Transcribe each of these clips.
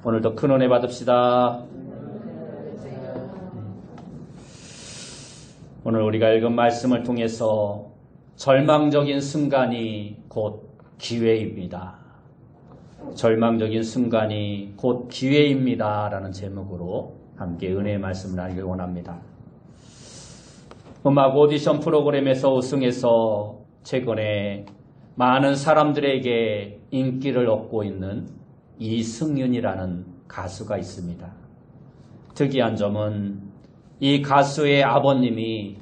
오늘도 큰 은혜 받읍시다. 오늘 우리가 읽은 말씀을 통해서 절망적인 순간이 곧 기회입니다. 절망적인 순간이 곧 기회입니다. 라는 제목으로 함께 은혜의 말씀을 나누길 원합니다. 음악 오디션 프로그램에서 우승해서 최근에 많은 사람들에게 인기를 얻고 있는 이승윤이라는 가수가 있습니다. 특이한 점은 이 가수의 아버님이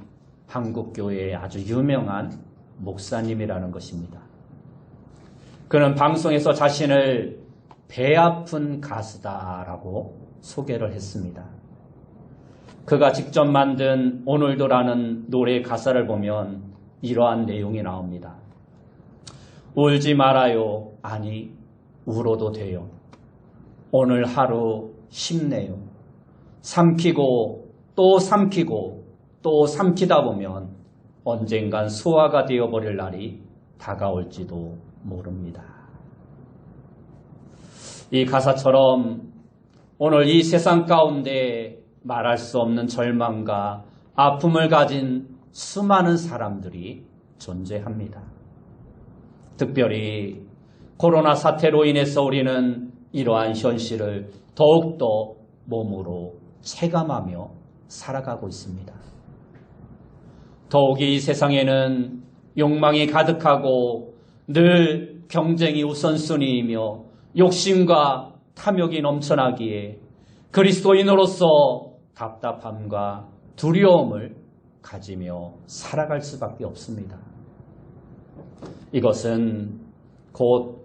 한국교회의 아주 유명한 목사님이라는 것입니다. 그는 방송에서 자신을 배 아픈 가수다라고 소개를 했습니다. 그가 직접 만든 오늘도라는 노래 가사를 보면 이러한 내용이 나옵니다. 울지 말아요. 아니 울어도 돼요. 오늘 하루 힘내요. 삼키고 또 삼키고 또 삼키다 보면 언젠간 소화가 되어버릴 날이 다가올지도 모릅니다. 이 가사처럼 오늘 이 세상 가운데 말할 수 없는 절망과 아픔을 가진 수많은 사람들이 존재합니다. 특별히 코로나 사태로 인해서 우리는 이러한 현실을 더욱더 몸으로 체감하며 살아가고 있습니다. 더욱이 이 세상에는 욕망이 가득하고 늘 경쟁이 우선순위이며 욕심과 탐욕이 넘쳐나기에 그리스도인으로서 답답함과 두려움을 가지며 살아갈 수밖에 없습니다. 이것은 곧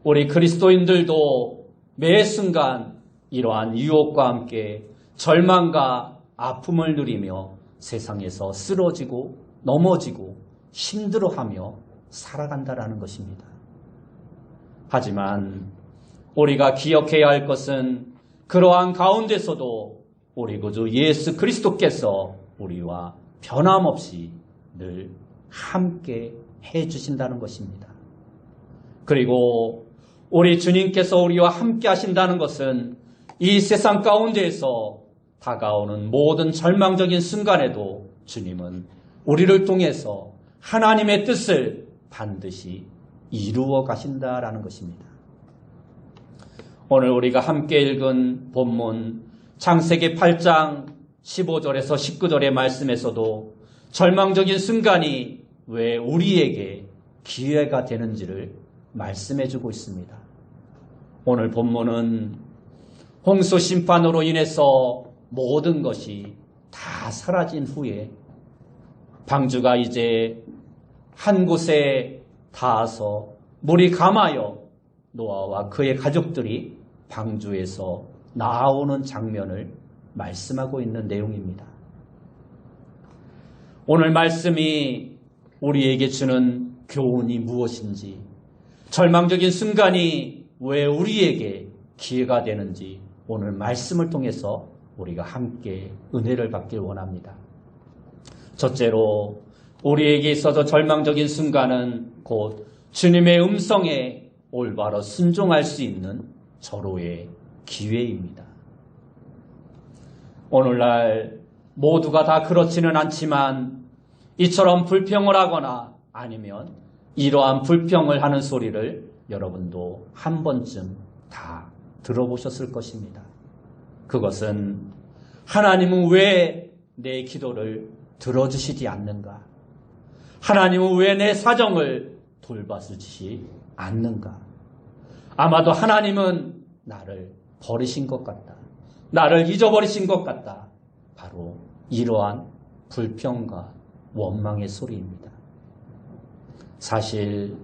우리 그리스도인들도 매 순간 이러한 유혹과 함께 절망과 아픔을 누리며 세상에서 쓰러지고 넘어지고 힘들어하며 살아간다라는 것입니다. 하지만 우리가 기억해야 할 것은 그러한 가운데서도 우리 구주 예수 그리스도께서 우리와 변함없이 늘 함께 해주신다는 것입니다. 그리고 우리 주님께서 우리와 함께 하신다는 것은 이 세상 가운데에서 다가오는 모든 절망적인 순간에도 주님은 우리를 통해서 하나님의 뜻을 반드시 이루어 가신다라는 것입니다. 오늘 우리가 함께 읽은 본문 창세기 8장 15절에서 19절의 말씀에서도 절망적인 순간이 왜 우리에게 기회가 되는지를 말씀해주고 있습니다. 오늘 본문은 홍수 심판으로 인해서 모든 것이 다 사라진 후에 방주가 이제 한 곳에 닿아서 물이 감하여 노아와 그의 가족들이 방주에서 나오는 장면을 말씀하고 있는 내용입니다. 오늘 말씀이 우리에게 주는 교훈이 무엇인지, 절망적인 순간이 왜 우리에게 기회가 되는지 오늘 말씀을 통해서 우리가 함께 은혜를 받길 원합니다. 첫째로 우리에게 있어서 절망적인 순간은 곧 주님의 음성에 올바로 순종할 수 있는 절호의 기회입니다. 오늘날 모두가 다 그렇지는 않지만 이처럼 불평을 하거나 아니면 이러한 불평을 하는 소리를 여러분도 한 번쯤 다 들어보셨을 것입니다. 그것은 하나님은 왜 내 기도를 들어주시지 않는가? 하나님은 왜 내 사정을 돌봐주시지 않는가? 아마도 하나님은 나를 버리신 것 같다. 나를 잊어버리신 것 같다. 바로 이러한 불평과 원망의 소리입니다. 사실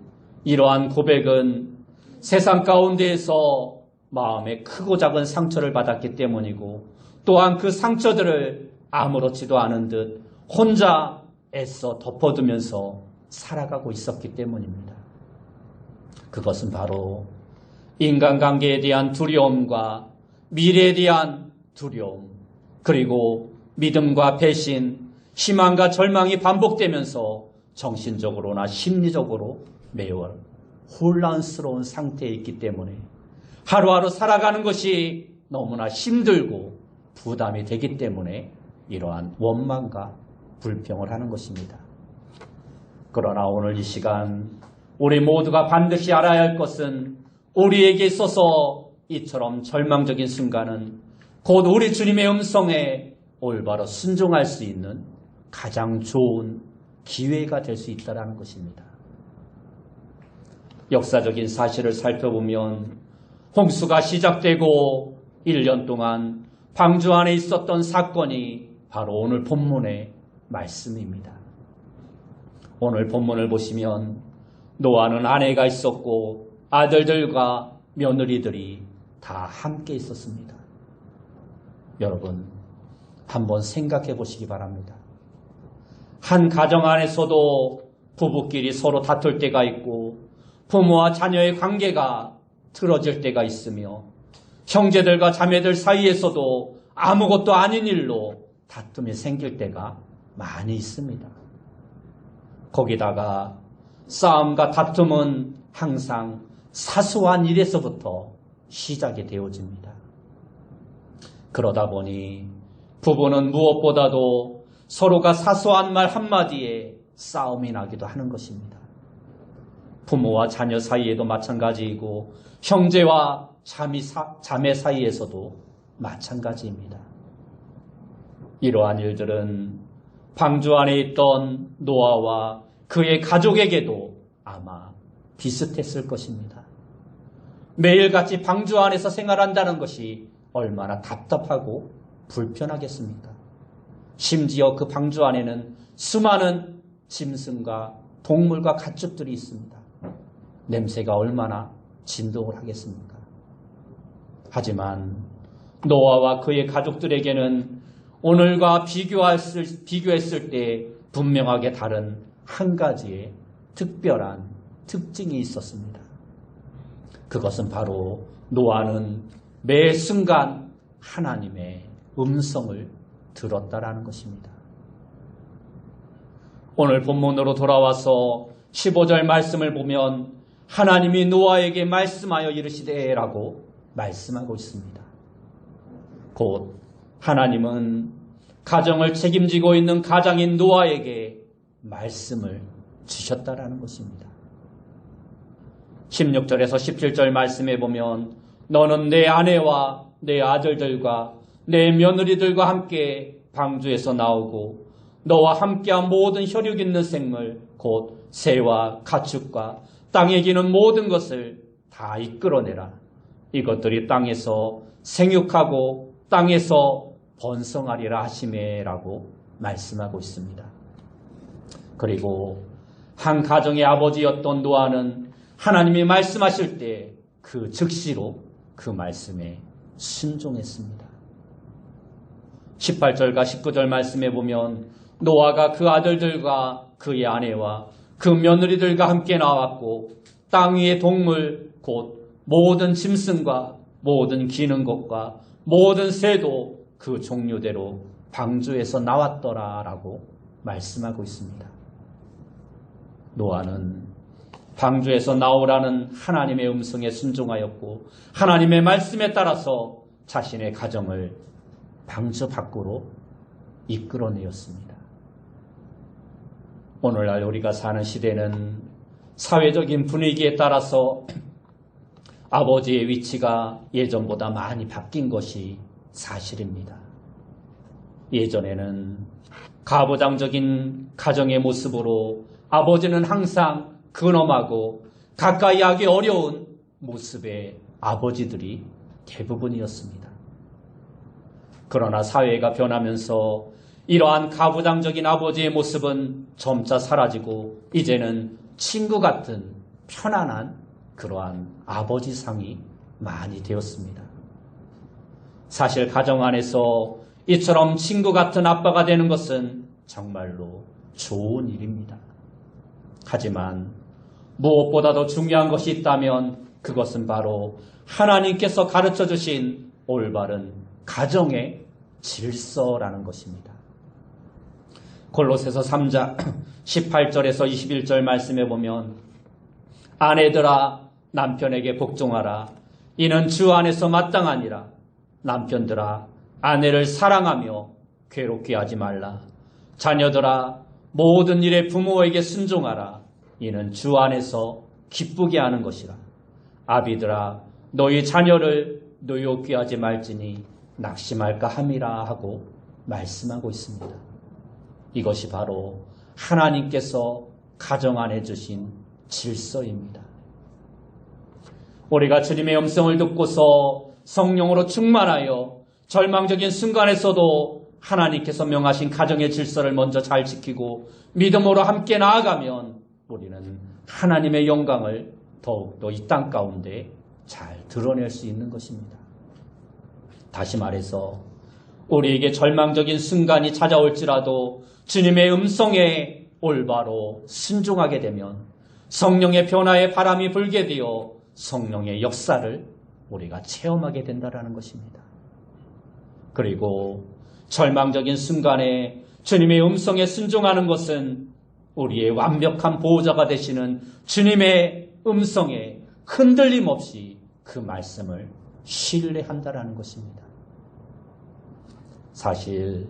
이러한 고백은 세상 가운데에서 마음에 크고 작은 상처를 받았기 때문이고 또한 그 상처들을 아무렇지도 않은 듯 혼자 애써 덮어두면서 살아가고 있었기 때문입니다. 그것은 바로 인간관계에 대한 두려움과 미래에 대한 두려움, 그리고 믿음과 배신, 희망과 절망이 반복되면서 정신적으로나 심리적으로 매우 혼란스러운 상태에 있기 때문에 하루하루 살아가는 것이 너무나 힘들고 부담이 되기 때문에 이러한 원망과 불평을 하는 것입니다. 그러나 오늘 이 시간 우리 모두가 반드시 알아야 할 것은 우리에게 있어서 이처럼 절망적인 순간은 곧 우리 주님의 음성에 올바로 순종할 수 있는 가장 좋은 기회가 될 수 있다는 것입니다. 역사적인 사실을 살펴보면 홍수가 시작되고 1년 동안 방주 안에 있었던 사건이 바로 오늘 본문의 말씀입니다. 오늘 본문을 보시면 노아는 아내가 있었고 아들들과 며느리들이 다 함께 있었습니다. 여러분, 한번 생각해 보시기 바랍니다. 한 가정 안에서도 부부끼리 서로 다툴 때가 있고 부모와 자녀의 관계가 틀어질 때가 있으며 형제들과 자매들 사이에서도 아무것도 아닌 일로 다툼이 생길 때가 많이 있습니다. 거기다가 싸움과 다툼은 항상 사소한 일에서부터 시작이 되어집니다. 그러다 보니 부부는 무엇보다도 서로가 사소한 말 한마디에 싸움이 나기도 하는 것입니다. 부모와 자녀 사이에도 마찬가지이고 형제와 자매 사이에서도 마찬가지입니다. 이러한 일들은 방주 안에 있던 노아와 그의 가족에게도 아마 비슷했을 것입니다. 매일같이 방주 안에서 생활한다는 것이 얼마나 답답하고 불편하겠습니까? 심지어 그 방주 안에는 수많은 짐승과 동물과 가축들이 있습니다. 냄새가 얼마나 진동을 하겠습니까? 하지만 노아와 그의 가족들에게는 오늘과 비교했을 때 분명하게 다른 한 가지의 특별한 특징이 있었습니다. 그것은 바로 노아는 매 순간 하나님의 음성을 들었다라는 것입니다. 오늘 본문으로 돌아와서 15절 말씀을 보면 하나님이 노아에게 말씀하여 이르시되 라고 말씀하고 있습니다. 곧 하나님은 가정을 책임지고 있는 가장인 노아에게 말씀을 주셨다라는 것입니다. 16절에서 17절 말씀에 보면 너는 내 아내와 내 아들들과 내 며느리들과 함께 방주에서 나오고 너와 함께한 모든 혈육 있는 생물 곧 새와 가축과 땅에 기는 모든 것을 다 이끌어내라. 이것들이 땅에서 생육하고 땅에서 번성하리라 하시매라고 말씀하고 있습니다. 그리고 한 가정의 아버지였던 노아는 하나님이 말씀하실 때 그 즉시로 그 말씀에 순종했습니다. 18절과 19절 말씀에 보면 노아가 그 아들들과 그의 아내와 그 며느리들과 함께 나왔고 땅 위의 동물 곧 모든 짐승과 모든 기는 것과 모든 새도 그 종류대로 방주에서 나왔더라라고 말씀하고 있습니다. 노아는 방주에서 나오라는 하나님의 음성에 순종하였고 하나님의 말씀에 따라서 자신의 가정을 방주 밖으로 이끌어내었습니다. 오늘날 우리가 사는 시대는 사회적인 분위기에 따라서 아버지의 위치가 예전보다 많이 바뀐 것이 사실입니다. 예전에는 가부장적인 가정의 모습으로 아버지는 항상 근엄하고 가까이 하기 어려운 모습의 아버지들이 대부분이었습니다. 그러나 사회가 변하면서 이러한 가부장적인 아버지의 모습은 점차 사라지고 이제는 친구 같은 편안한 그러한 아버지상이 많이 되었습니다. 사실 가정 안에서 이처럼 친구 같은 아빠가 되는 것은 정말로 좋은 일입니다. 하지만 무엇보다도 중요한 것이 있다면 그것은 바로 하나님께서 가르쳐 주신 올바른 가정의 질서라는 것입니다. 골로새서 3장 18절에서 21절 말씀에 보면 아내들아 남편에게 복종하라. 이는 주 안에서 마땅하니라. 남편들아 아내를 사랑하며 괴롭게 하지 말라. 자녀들아 모든 일에 부모에게 순종하라. 이는 주 안에서 기쁘게 하는 것이라. 아비들아 너희 자녀를 노엽게 하지 말지니 낙심할까 함이라 하고 말씀하고 있습니다. 이것이 바로 하나님께서 가정 안에 주신 질서입니다. 우리가 주님의 음성을 듣고서 성령으로 충만하여 절망적인 순간에서도 하나님께서 명하신 가정의 질서를 먼저 잘 지키고 믿음으로 함께 나아가면 우리는 하나님의 영광을 더욱더 이 땅 가운데 잘 드러낼 수 있는 것입니다. 다시 말해서 우리에게 절망적인 순간이 찾아올지라도 주님의 음성에 올바로 순종하게 되면 성령의 변화의 바람이 불게 되어 성령의 역사를 우리가 체험하게 된다는 것입니다. 그리고 절망적인 순간에 주님의 음성에 순종하는 것은 우리의 완벽한 보호자가 되시는 주님의 음성에 흔들림 없이 그 말씀을 신뢰한다는 것입니다. 사실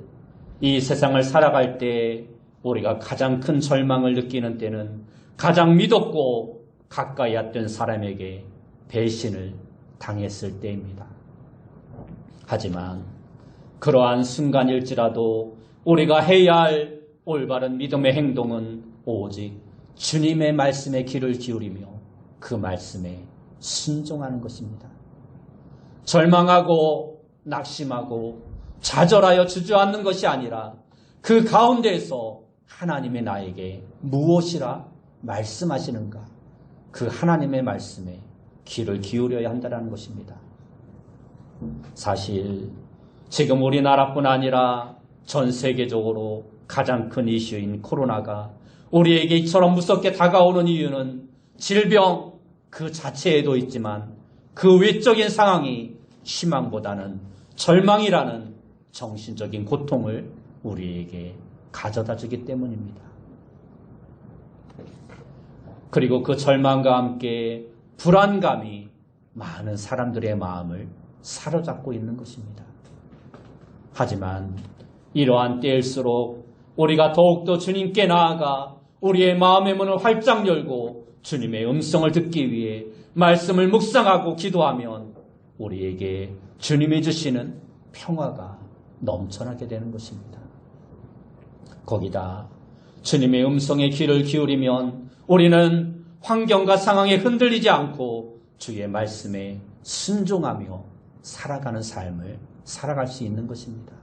이 세상을 살아갈 때 우리가 가장 큰 절망을 느끼는 때는 가장 믿었고 가까이 했던 사람에게 배신을 당했을 때입니다. 하지만 그러한 순간일지라도 우리가 해야 할 올바른 믿음의 행동은 오직 주님의 말씀에 귀를 기울이며 그 말씀에 순종하는 것입니다. 절망하고 낙심하고 좌절하여 주저앉는 것이 아니라 그 가운데에서 하나님의 나에게 무엇이라 말씀하시는가, 그 하나님의 말씀에 귀를 기울여야 한다는 것입니다. 사실 지금 우리나라뿐 아니라 전 세계적으로 가장 큰 이슈인 코로나가 우리에게 이처럼 무섭게 다가오는 이유는 질병 그 자체에도 있지만 그 외적인 상황이 희망보다는 절망이라는 정신적인 고통을 우리에게 가져다 주기 때문입니다. 그리고 그 절망과 함께 불안감이 많은 사람들의 마음을 사로잡고 있는 것입니다. 하지만 이러한 때일수록 우리가 더욱더 주님께 나아가 우리의 마음의 문을 활짝 열고 주님의 음성을 듣기 위해 말씀을 묵상하고 기도하면 우리에게 주님이 주시는 평화가 넘쳐나게 되는 것입니다. 거기다 주님의 음성에 귀를 기울이면 우리는 환경과 상황에 흔들리지 않고 주의 말씀에 순종하며 살아가는 삶을 살아갈 수 있는 것입니다.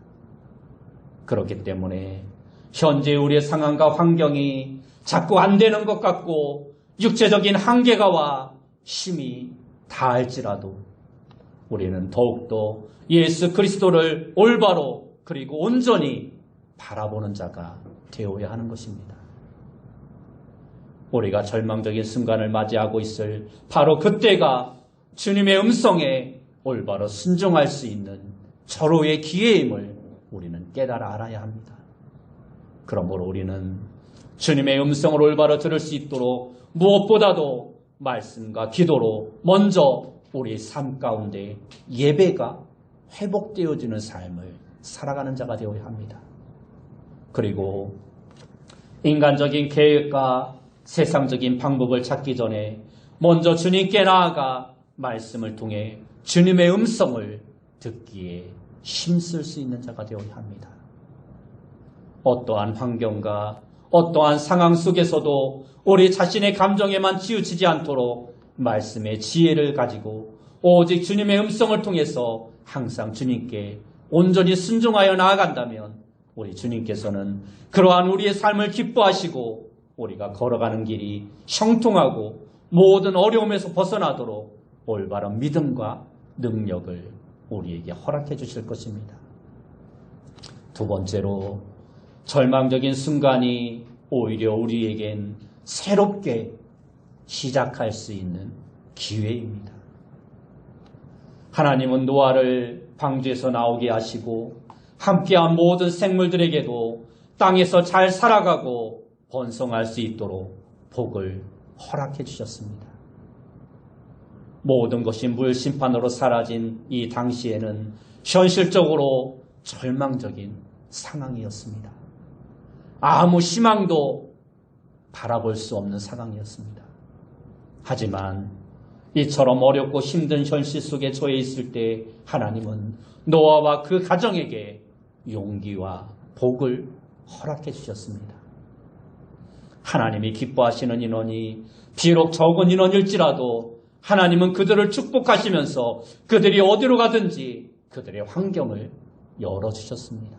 그렇기 때문에 현재 우리의 상황과 환경이 자꾸 안 되는 것 같고 육체적인 한계가와 힘이 다할지라도 우리는 더욱더 예수 그리스도를 올바로 그리고 온전히 바라보는 자가 되어야 하는 것입니다. 우리가 절망적인 순간을 맞이하고 있을 바로 그때가 주님의 음성에 올바로 순종할 수 있는 절호의 기회임을 우리는 깨달아 알아야 합니다. 그러므로 우리는 주님의 음성을 올바로 들을 수 있도록 무엇보다도 말씀과 기도로 먼저 우리 삶 가운데 예배가 회복되어지는 삶을 살아가는 자가 되어야 합니다. 그리고 인간적인 계획과 세상적인 방법을 찾기 전에 먼저 주님께 나아가 말씀을 통해 주님의 음성을 듣기에 힘쓸 수 있는 자가 되어야 합니다. 어떠한 환경과 어떠한 상황 속에서도 우리 자신의 감정에만 치우치지 않도록 말씀의 지혜를 가지고 오직 주님의 음성을 통해서 항상 주님께 온전히 순종하여 나아간다면 우리 주님께서는 그러한 우리의 삶을 기뻐하시고 우리가 걸어가는 길이 형통하고 모든 어려움에서 벗어나도록 올바른 믿음과 능력을 우리에게 허락해 주실 것입니다. 두 번째로 절망적인 순간이 오히려 우리에겐 새롭게 시작할 수 있는 기회입니다. 하나님은 노아를 방주에서 나오게 하시고 함께한 모든 생물들에게도 땅에서 잘 살아가고 번성할 수 있도록 복을 허락해 주셨습니다. 모든 것이 물심판으로 사라진 이 당시에는 현실적으로 절망적인 상황이었습니다. 아무 희망도 바라볼 수 없는 상황이었습니다. 하지만 이처럼 어렵고 힘든 현실 속에 처해 있을 때 하나님은 노아와 그 가정에게 용기와 복을 허락해 주셨습니다. 하나님이 기뻐하시는 인원이 비록 적은 인원일지라도 하나님은 그들을 축복하시면서 그들이 어디로 가든지 그들의 환경을 열어주셨습니다.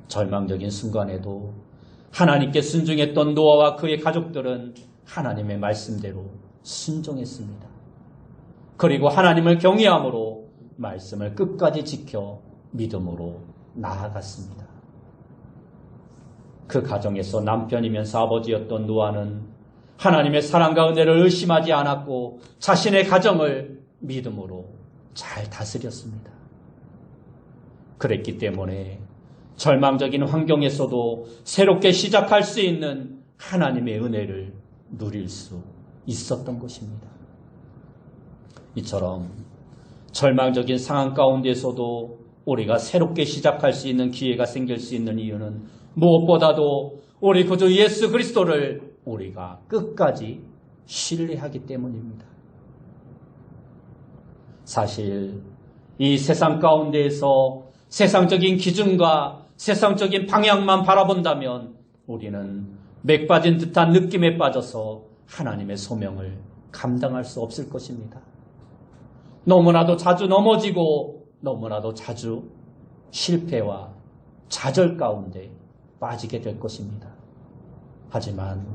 절망적인 순간에도 하나님께 순종했던 노아와 그의 가족들은 하나님의 말씀대로 순종했습니다. 그리고 하나님을 경외함으로 말씀을 끝까지 지켜 믿음으로 나아갔습니다. 그 가정에서 남편이면서 아버지였던 노아는 하나님의 사랑과 은혜를 의심하지 않았고 자신의 가정을 믿음으로 잘 다스렸습니다. 그랬기 때문에 절망적인 환경에서도 새롭게 시작할 수 있는 하나님의 은혜를 누릴 수 있었던 것입니다. 이처럼 절망적인 상황 가운데서도 우리가 새롭게 시작할 수 있는 기회가 생길 수 있는 이유는 무엇보다도 우리 구주 예수 그리스도를 우리가 끝까지 신뢰하기 때문입니다. 사실 이 세상 가운데에서 세상적인 기준과 세상적인 방향만 바라본다면 우리는 맥 빠진 듯한 느낌에 빠져서 하나님의 소명을 감당할 수 없을 것입니다. 너무나도 자주 넘어지고 너무나도 자주 실패와 좌절 가운데 빠지게 될 것입니다. 하지만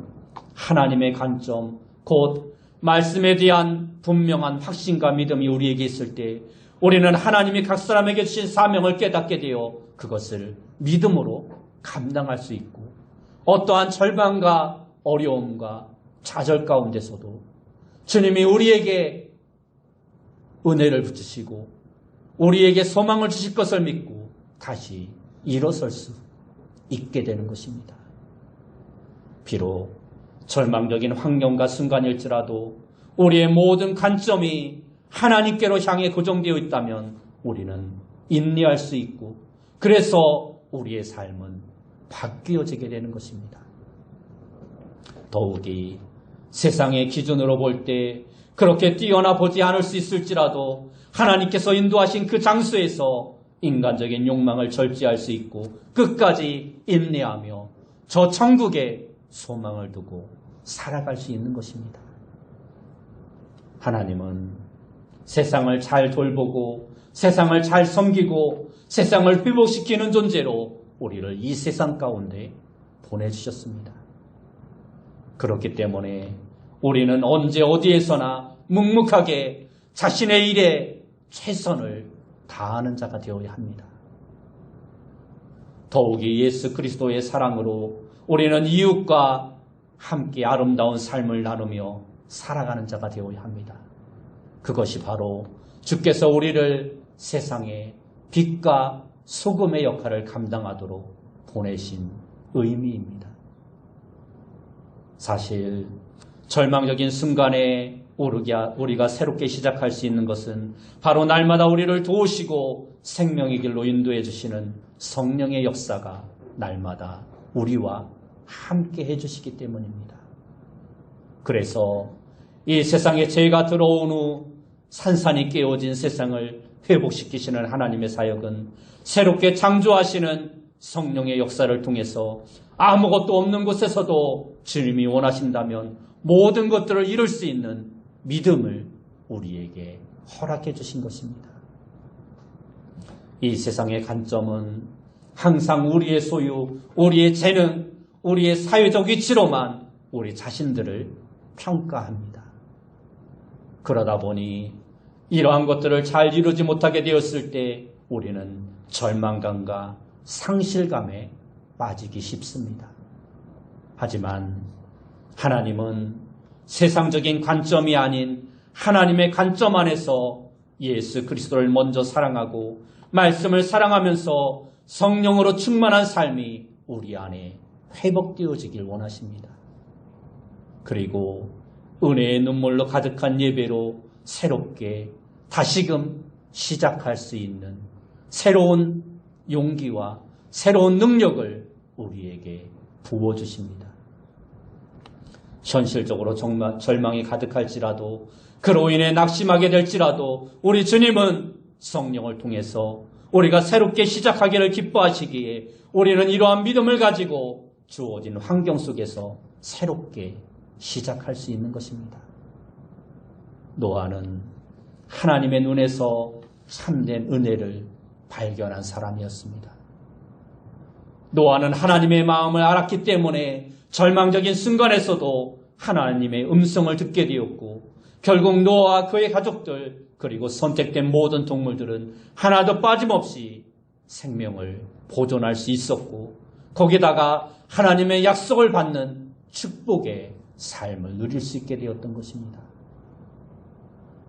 하나님의 관점, 곧 말씀에 대한 분명한 확신과 믿음이 우리에게 있을 때 우리는 하나님이 각 사람에게 주신 사명을 깨닫게 되어 그것을 믿음으로 감당할 수 있고 어떠한 절망과 어려움과 좌절 가운데서도 주님이 우리에게 은혜를 붙이시고 우리에게 소망을 주실 것을 믿고 다시 일어설 수 있게 되는 것입니다. 비록 절망적인 환경과 순간일지라도 우리의 모든 관점이 하나님께로 향해 고정되어 있다면 우리는 인내할 수 있고 그래서 우리의 삶은 바뀌어지게 되는 것입니다. 더욱이 세상의 기준으로 볼 때 그렇게 뛰어나 보지 않을 수 있을지라도 하나님께서 인도하신 그 장소에서 인간적인 욕망을 절제할 수 있고 끝까지 인내하며 저 천국에 소망을 두고 살아갈 수 있는 것입니다. 하나님은 세상을 잘 돌보고 세상을 잘 섬기고 세상을 회복시키는 존재로 우리를 이 세상 가운데 보내주셨습니다. 그렇기 때문에 우리는 언제 어디에서나 묵묵하게 자신의 일에 최선을 다하는 자가 되어야 합니다. 더욱이 예수 그리스도의 사랑으로 우리는 이웃과 함께 아름다운 삶을 나누며 살아가는 자가 되어야 합니다. 그것이 바로 주께서 우리를 세상의 빛과 소금의 역할을 감당하도록 보내신 의미입니다. 사실 절망적인 순간에 우리가 새롭게 시작할 수 있는 것은 바로 날마다 우리를 도우시고 생명의 길로 인도해 주시는 성령의 역사가 날마다 우리와 함께 해주시기 때문입니다. 그래서 이 세상에 죄가 들어온 후 산산이 깨어진 세상을 회복시키시는 하나님의 사역은 새롭게 창조하시는 성령의 역사를 통해서 아무것도 없는 곳에서도 주님이 원하신다면 모든 것들을 이룰 수 있는 믿음을 우리에게 허락해 주신 것입니다. 이 세상의 관점은 항상 우리의 소유, 우리의 재능, 우리의 사회적 위치로만 우리 자신들을 평가합니다. 그러다 보니 이러한 것들을 잘 이루지 못하게 되었을 때 우리는 절망감과 상실감에 빠지기 쉽습니다. 하지만 하나님은 세상적인 관점이 아닌 하나님의 관점 안에서 예수 그리스도를 먼저 사랑하고 말씀을 사랑하면서 성령으로 충만한 삶이 우리 안에 회복되어지길 원하십니다. 그리고 은혜의 눈물로 가득한 예배로 새롭게 다시금 시작할 수 있는 새로운 용기와 새로운 능력을 우리에게 부어주십니다. 현실적으로 정말 절망이 가득할지라도 그로 인해 낙심하게 될지라도 우리 주님은 성령을 통해서 우리가 새롭게 시작하기를 기뻐하시기에 우리는 이러한 믿음을 가지고 주어진 환경 속에서 새롭게 시작할 수 있는 것입니다. 노아는 하나님의 눈에서 참된 은혜를 발견한 사람이었습니다. 노아는 하나님의 마음을 알았기 때문에 절망적인 순간에서도 하나님의 음성을 듣게 되었고 결국 노아와 그의 가족들 그리고 선택된 모든 동물들은 하나도 빠짐없이 생명을 보존할 수 있었고 거기다가 하나님의 약속을 받는 축복의 삶을 누릴 수 있게 되었던 것입니다.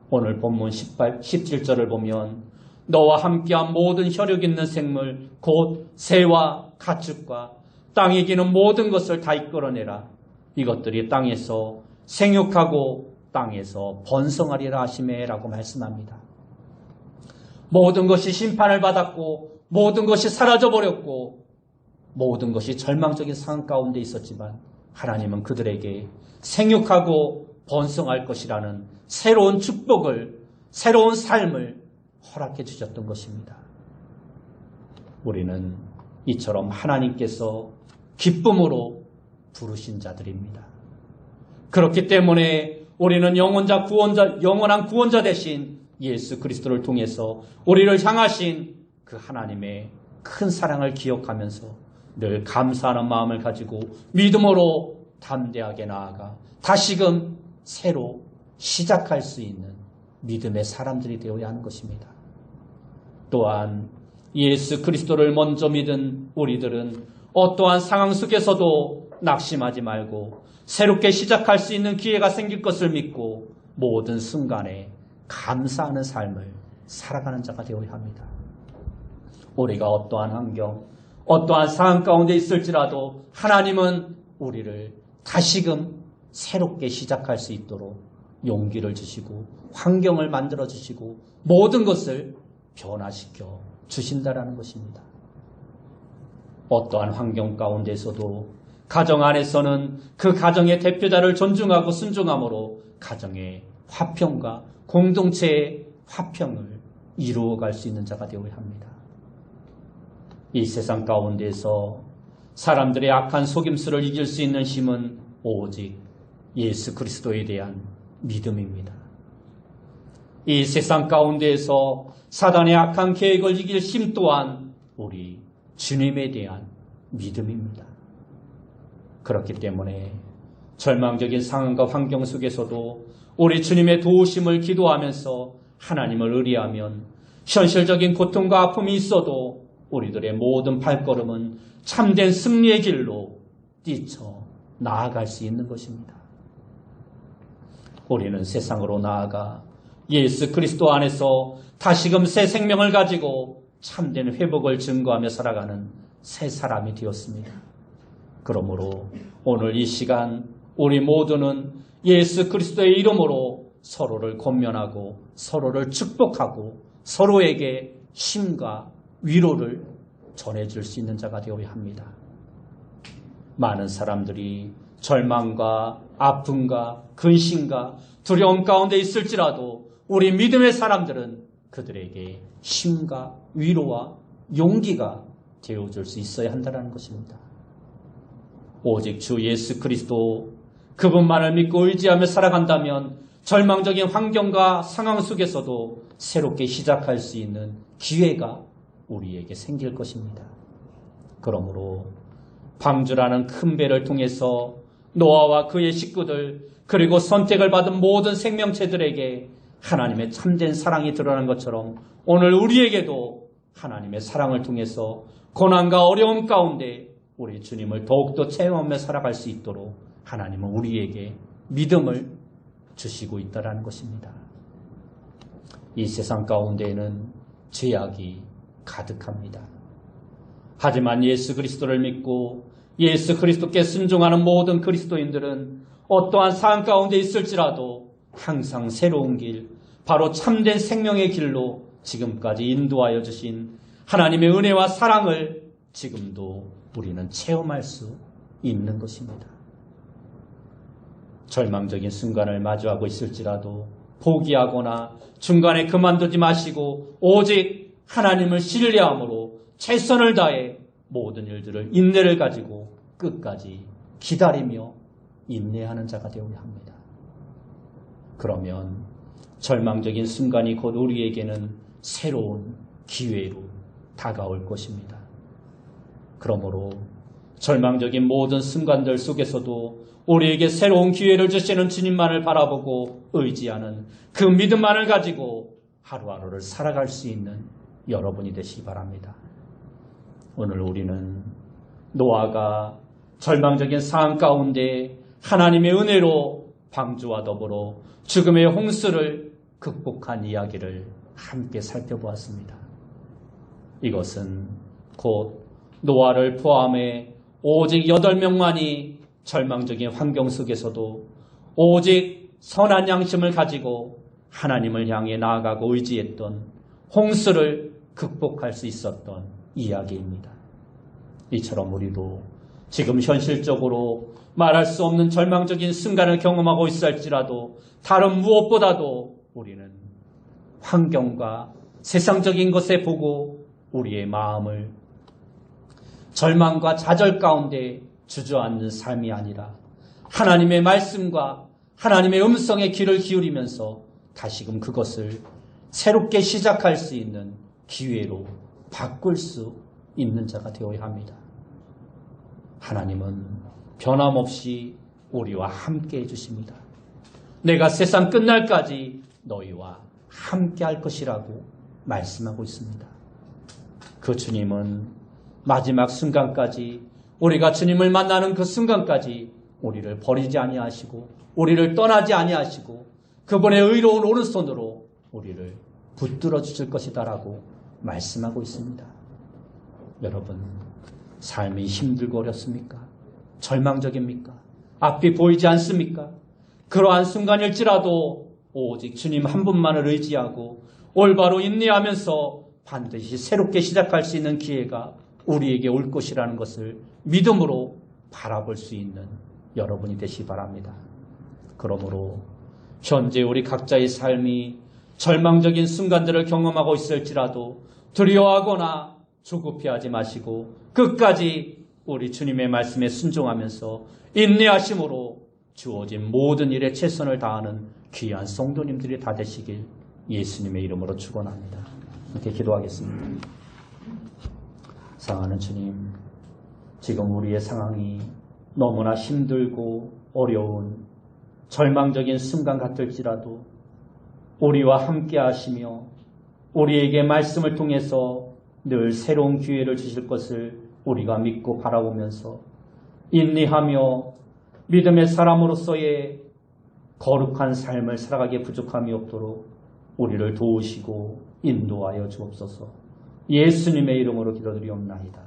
오늘 본문 17절을 보면 너와 함께한 모든 혈육 있는 생물 곧 새와 가축과 땅에 기는 모든 것을 다 이끌어내라. 이것들이 땅에서 생육하고 땅에서 번성하리라 하시매라고 말씀합니다. 모든 것이 심판을 받았고 모든 것이 사라져버렸고 모든 것이 절망적인 상황 가운데 있었지만 하나님은 그들에게 생육하고 번성할 것이라는 새로운 축복을 새로운 삶을 허락해 주셨던 것입니다. 우리는 이처럼 하나님께서 기쁨으로 부르신 자들입니다. 그렇기 때문에 우리는 영원한 구원자 되신 예수 그리스도를 통해서 우리를 향하신 그 하나님의 큰 사랑을 기억하면서 늘 감사하는 마음을 가지고 믿음으로 담대하게 나아가 다시금 새로 시작할 수 있는 믿음의 사람들이 되어야 하는 것입니다. 또한 예수 그리스도를 먼저 믿은 우리들은 어떠한 상황 속에서도 낙심하지 말고 새롭게 시작할 수 있는 기회가 생길 것을 믿고 모든 순간에 감사하는 삶을 살아가는 자가 되어야 합니다. 우리가 어떠한 환경, 어떠한 상황 가운데 있을지라도 하나님은 우리를 다시금 새롭게 시작할 수 있도록 용기를 주시고 환경을 만들어 주시고 모든 것을 변화시켜 주신다라는 것입니다. 어떠한 환경 가운데서도 가정 안에서는 그 가정의 대표자를 존중하고 순종함으로 가정의 화평과 공동체의 화평을 이루어갈 수 있는 자가 되어야 합니다. 이 세상 가운데서 사람들의 악한 속임수를 이길 수 있는 힘은 오직 예수 그리스도에 대한 믿음입니다. 이 세상 가운데에서 사단의 악한 계획을 이길 힘 또한 우리 주님에 대한 믿음입니다. 그렇기 때문에 절망적인 상황과 환경 속에서도 우리 주님의 도우심을 기도하면서 하나님을 의뢰하면 현실적인 고통과 아픔이 있어도 우리들의 모든 발걸음은 참된 승리의 길로 뛰쳐 나아갈 수 있는 것입니다. 우리는 세상으로 나아가 예수 그리스도 안에서 다시금 새 생명을 가지고 참된 회복을 증거하며 살아가는 새 사람이 되었습니다. 그러므로 오늘 이 시간 우리 모두는 예수 그리스도의 이름으로 서로를 권면하고 서로를 축복하고 서로에게 힘과 위로를 전해줄 수 있는 자가 되어야 합니다. 많은 사람들이 절망과 아픔과 근심과 두려움 가운데 있을지라도 우리 믿음의 사람들은 그들에게 힘과 위로와 용기가 되어줄 수 있어야 한다는 것입니다. 오직 주 예수 그리스도 그분만을 믿고 의지하며 살아간다면 절망적인 환경과 상황 속에서도 새롭게 시작할 수 있는 기회가 우리에게 생길 것입니다. 그러므로 방주라는 큰 배를 통해서 노아와 그의 식구들 그리고 선택을 받은 모든 생명체들에게 하나님의 참된 사랑이 드러난 것처럼 오늘 우리에게도 하나님의 사랑을 통해서 고난과 어려움 가운데 우리 주님을 더욱더 체험하며 살아갈 수 있도록 하나님은 우리에게 믿음을 주시고 있다는 것입니다. 이 세상 가운데에는 죄악이 가득합니다. 하지만 예수 그리스도를 믿고 예수 그리스도께 순종하는 모든 그리스도인들은 어떠한 상황 가운데 있을지라도 항상 새로운 길, 바로 참된 생명의 길로 지금까지 인도하여 주신 하나님의 은혜와 사랑을 지금도 우리는 체험할 수 있는 것입니다. 절망적인 순간을 마주하고 있을지라도 포기하거나 중간에 그만두지 마시고 오직 하나님을 신뢰함으로 최선을 다해 모든 일들을 인내를 가지고 끝까지 기다리며 인내하는 자가 되어야 합니다. 그러면 절망적인 순간이 곧 우리에게는 새로운 기회로 다가올 것입니다. 그러므로 절망적인 모든 순간들 속에서도 우리에게 새로운 기회를 주시는 주님만을 바라보고 의지하는 그 믿음만을 가지고 하루하루를 살아갈 수 있는 여러분이 되시기 바랍니다. 오늘 우리는 노아가 절망적인 상황 가운데 하나님의 은혜로 방주와 더불어 죽음의 홍수를 극복한 이야기를 함께 살펴보았습니다. 이것은 곧 노아를 포함해 오직 8명만이 절망적인 환경 속에서도 오직 선한 양심을 가지고 하나님을 향해 나아가고 의지했던 홍수를 극복할 수 있었던 이야기입니다. 이처럼 우리도 지금 현실적으로 말할 수 없는 절망적인 순간을 경험하고 있을지라도 다른 무엇보다도 우리는 환경과 세상적인 것에 보고 우리의 마음을 절망과 좌절 가운데 주저앉는 삶이 아니라 하나님의 말씀과 하나님의 음성에 귀를 기울이면서 다시금 그것을 새롭게 시작할 수 있는 기회로 바꿀 수 있는 자가 되어야 합니다. 하나님은 변함없이 우리와 함께 해주십니다. 내가 세상 끝날까지 너희와 함께 할 것이라고 말씀하고 있습니다. 그 주님은 마지막 순간까지 우리가 주님을 만나는 그 순간까지 우리를 버리지 아니하시고 우리를 떠나지 아니하시고 그분의 의로운 오른손으로 우리를 붙들어 주실 것이다라고 말씀하고 있습니다. 여러분, 삶이 힘들고 어렵습니까? 절망적입니까? 앞이 보이지 않습니까? 그러한 순간일지라도 오직 주님 한 분만을 의지하고 올바로 인내하면서 반드시 새롭게 시작할 수 있는 기회가 우리에게 올 것이라는 것을 믿음으로 바라볼 수 있는 여러분이 되시기 바랍니다. 그러므로 현재 우리 각자의 삶이 절망적인 순간들을 경험하고 있을지라도 두려워하거나 조급해하지 마시고 끝까지 우리 주님의 말씀에 순종하면서 인내하심으로 주어진 모든 일에 최선을 다하는 귀한 성도님들이 다 되시길 예수님의 이름으로 축원합니다. 이렇게 기도하겠습니다. 사랑하는 주님, 지금 우리의 상황이 너무나 힘들고 어려운 절망적인 순간 같을지라도 우리와 함께 하시며 우리에게 말씀을 통해서 늘 새로운 기회를 주실 것을 우리가 믿고 바라보면서 인내하며 믿음의 사람으로서의 거룩한 삶을 살아가기에 부족함이 없도록 우리를 도우시고 인도하여 주옵소서. 예수님의 이름으로 기도드리옵나이다.